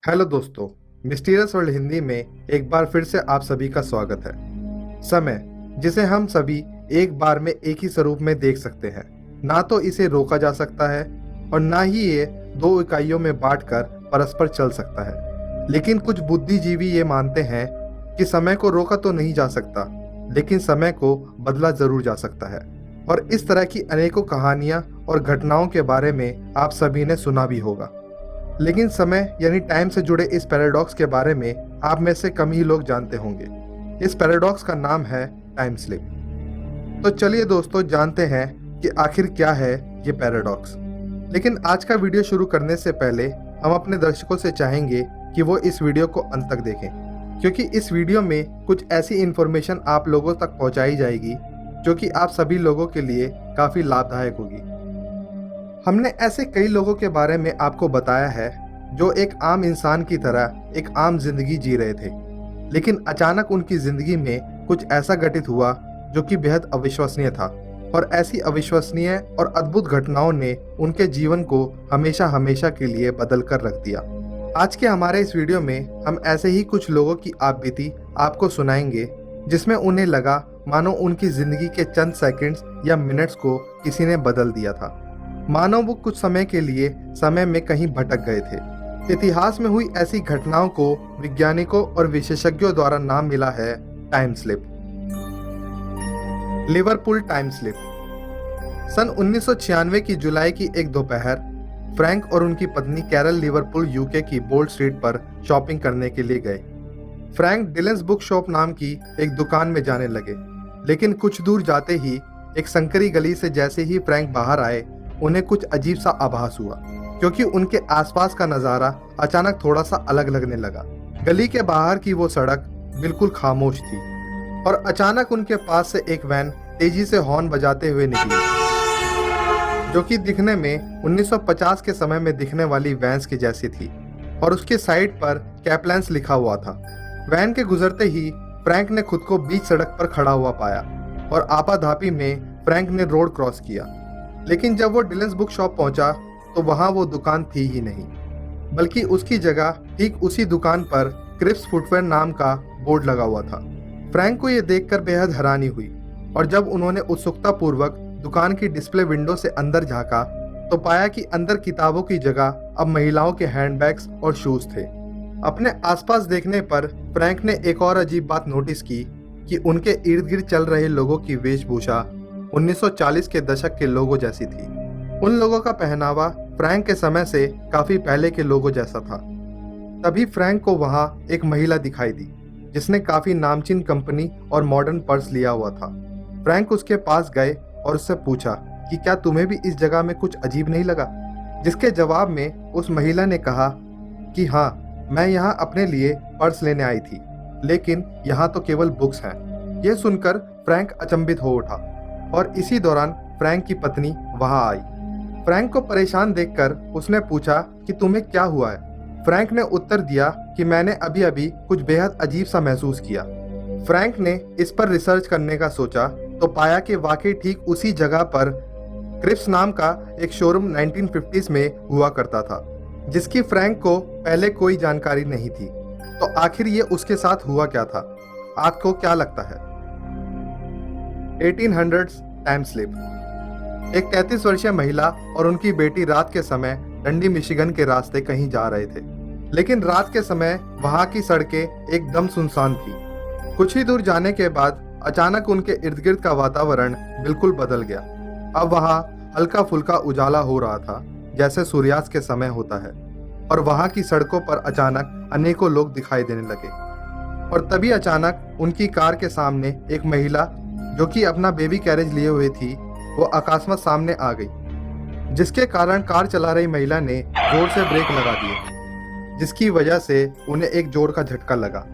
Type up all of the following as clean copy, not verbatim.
Hello दोस्तों। Mysterious world Hindi में एक बार फिर से आप सभी का स्वागत है। समय, जिसे हम सभी एक बार में एक ही स्वरूप में देख सकते हैं, ना तो इसे रोका जा सकता है और ना ही ये दो इकाइयों में बांटकर परस्पर चल सकता है। लेकिन कुछ बुद्धिजीवी ये मानते हैं कि समय को रोका तो नहीं जा सकता, लेकिन समय को बदला जरूर जा सकता है। और इस तरह की अनेकों कहानियां और घटनाओं के बारे में आप सभी ने सुना भी होगा। लेकिन समय यानी टाइम से जुड़े इस पैराडॉक्स के बारे में आप में से कम ही लोग जानते होंगे। इस पैराडॉक्स का नाम है टाइम स्लिप। तो चलिए दोस्तों, जानते हैं कि आखिर क्या है ये पैराडॉक्स। लेकिन आज का वीडियो शुरू करने से पहले हम अपने दर्शकों से चाहेंगे कि वो इस वीडियो को अंत तक देखें, क्योंकि इस वीडियो में कुछ ऐसी इन्फॉर्मेशन आप लोगों तक पहुंचाई जाएगी जो कि आप सभी लोगों के लिए काफ़ी लाभदायक होगी। हमने ऐसे कई लोगों के बारे में आपको बताया है जो एक आम इंसान की तरह एक आम जिंदगी जी रहे थे, लेकिन अचानक उनकी जिंदगी में कुछ ऐसा घटित हुआ जो कि बेहद अविश्वसनीय था। और ऐसी अविश्वसनीय और अद्भुत घटनाओं ने उनके जीवन को हमेशा हमेशा के लिए बदल कर रख दिया। आज के हमारे इस वीडियो में हम ऐसे ही कुछ लोगों की आपबीती आपको सुनाएंगे, जिसमें उन्हें लगा मानो उनकी जिंदगी के चंद सेकंड्स या मिनट्स को किसी ने बदल दिया था। मानो वो कुछ समय के लिए समय में कहीं भटक गए थे। इतिहास में हुई ऐसी घटनाओं को वैज्ञानिकों और विशेषज्ञों द्वारा नाम मिला है time slip. Liverpool time slip. सन 1996 की जुलाई की एक दोपहर फ्रैंक और उनकी पत्नी कैरल लिवरपूल यूके की बोल्ड स्ट्रीट पर शॉपिंग करने के लिए गए। फ्रैंक डिलेंस बुक शॉप नाम की एक दुकान में जाने लगे, लेकिन कुछ दूर जाते ही एक संकरी गली से जैसे ही फ्रैंक बाहर आए, उन्हें कुछ अजीब सा आभास हुआ, क्योंकि उनके आसपास का नज़ारा अचानक थोड़ा सा अलग लगने लगा। गली के बाहर की वो सड़क बिल्कुल खामोश थी और अचानक उनके पास से एक वैन तेजी से हॉर्न बजाते हुए निकली, जो कि दिखने में 1950 के समय में दिखने वाली वैन्स की जैसी थी और उसके साइड पर कैपलैंस लिखा हुआ था। वैन के गुजरते ही फ्रैंक ने खुद को बीच सड़क पर खड़ा हुआ पाया और आपाधापी में फ्रैंक ने रोड क्रॉस किया। लेकिन जब वो डिलेंस बुक शॉप पहुंचा तो वहां वो दुकान थी ही नहीं, बल्कि उसकी जगह ठीक उसी दुकान पर क्रिप्स फुटवेयर नाम का बोर्ड लगा हुआ था। फ्रैंक को ये देखकर बेहद हैरानी हुई और जब उन्होंने उत्सुकता पूर्वक दुकान की डिस्प्ले विंडो से अंदर झांका तो पाया कि अंदर किताबों की जगह अब महिलाओं के हैंडबैग्स और शूज थे। अपने आसपास देखने पर फ्रैंक ने एक और अजीब बात नोटिस की कि उनके इर्द गिर्द चल रहे लोगों की वेशभूषा 1940 के दशक के लोगों जैसी थी। उन लोगों का पहनावा फ्रैंक के समय से काफी पहले के लोगों जैसा था। तभी फ्रैंक को वहां एक महिला दिखाई दी, जिसने काफी नामचीन कंपनी और मॉडर्न पर्स लिया हुआ था। फ्रैंक उसके पास गए और उससे पूछा कि क्या तुम्हें भी इस जगह में कुछ अजीब नहीं लगा, जिसके जवाब में उस महिला ने कहा कि हाँ, मैं यहाँ अपने लिए पर्स लेने आई थी, लेकिन यहाँ तो केवल बुक्स हैं। यह सुनकर फ्रैंक अचंभित हो उठा और इसी दौरान फ्रैंक की पत्नी वहां आई। फ्रैंक को परेशान देखकर उसने पूछा कि तुम्हें क्या हुआ है। फ्रैंक ने उत्तर दिया कि मैंने अभी अभी कुछ बेहद अजीब सा महसूस किया। फ्रैंक ने इस पर रिसर्च करने का सोचा तो पाया कि वाकई ठीक उसी जगह पर क्रिप्स नाम का एक शोरूम 1950s में हुआ करता था, जिसकी फ्रैंक को पहले कोई जानकारी नहीं थी। तो आखिर ये उसके साथ हुआ क्या था? आपको क्या लगता है? 1800s time slip. एक 33 वर्षीय महिला और उनकी बेटी रात के समय डंडी मिशिगन के रास्ते कहीं जा रहे थे, लेकिन रात के समय वहां की सड़कें एकदम सुनसान थी। कुछ ही दूर जाने के बाद अचानक उनके इर्द गिर्द का वातावरण बिल्कुल बदल गया। अब वहां हल्का फुल्का उजाला हो रहा था, जैसे सूर्यास्त के समय होता है, और वहां की सड़कों पर अचानक अनेकों लोग दिखाई देने लगे। और तभी अचानक उनकी कार के सामने एक महिला, जो कि अपना बेबी कैरेज लिए हुए थी, वो अकस्मात सामने आ गई, जिसके कारण कार चला रही महिला ने जोर से ब्रेक लगा दिए, जिसकी वजह से उन्हें एक जोर का झटका लगा।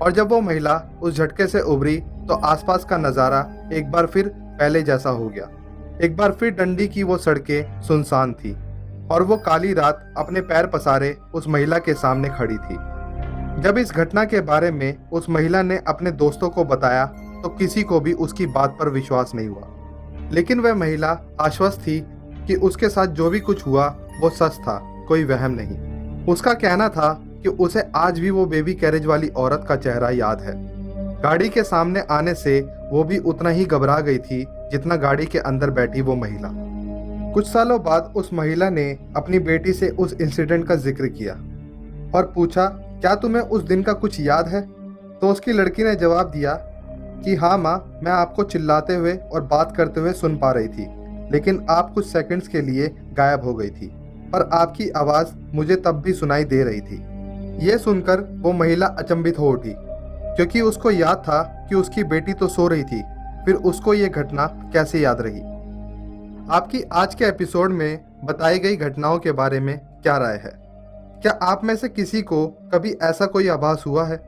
और जब वो महिला उस झटके से उभरी तो आसपास का नज़ारा एक बार फिर पहले जैसा हो गया। एक बार फिर डंडी की वो सड़कें सुनसान थी और वो काली रात अपने पैर पसारे उस महिला के सामने खड़ी थी। जब इस घटना के बारे में उस महिला ने अपने दोस्तों को बताया तो किसी को भी उसकी बात पर विश्वास नहीं हुआ, लेकिन वह महिला आश्वस्त थी कि उसके साथ जो भी कुछ हुआ वो सच था, कोई वहम नहीं। उसका कहना था कि उसे आज भी वो बेबी कैरेज वाली औरत का चेहरा याद है। गाड़ी के सामने आने से वो भी उतना ही घबरा गई थी जितना गाड़ी के अंदर बैठी वो महिला। कुछ सालों बाद उस महिला ने अपनी बेटी से उस इंसिडेंट का जिक्र किया और पूछा, क्या तुम्हें उस दिन का कुछ याद है? तो उसकी लड़की ने जवाब दिया कि हाँ माँ, मैं आपको चिल्लाते हुए और बात करते हुए सुन पा रही थी, लेकिन आप कुछ सेकंड्स के लिए गायब हो गई थी, पर आपकी आवाज़ मुझे तब भी सुनाई दे रही थी। यह सुनकर वो महिला अचंभित हो उठी, क्योंकि उसको याद था कि उसकी बेटी तो सो रही थी, फिर उसको ये घटना कैसे याद रही। आपकी आज के एपिसोड में बताई गई घटनाओं के बारे में क्या राय है? क्या आप में से किसी को कभी ऐसा कोई आभास हुआ है?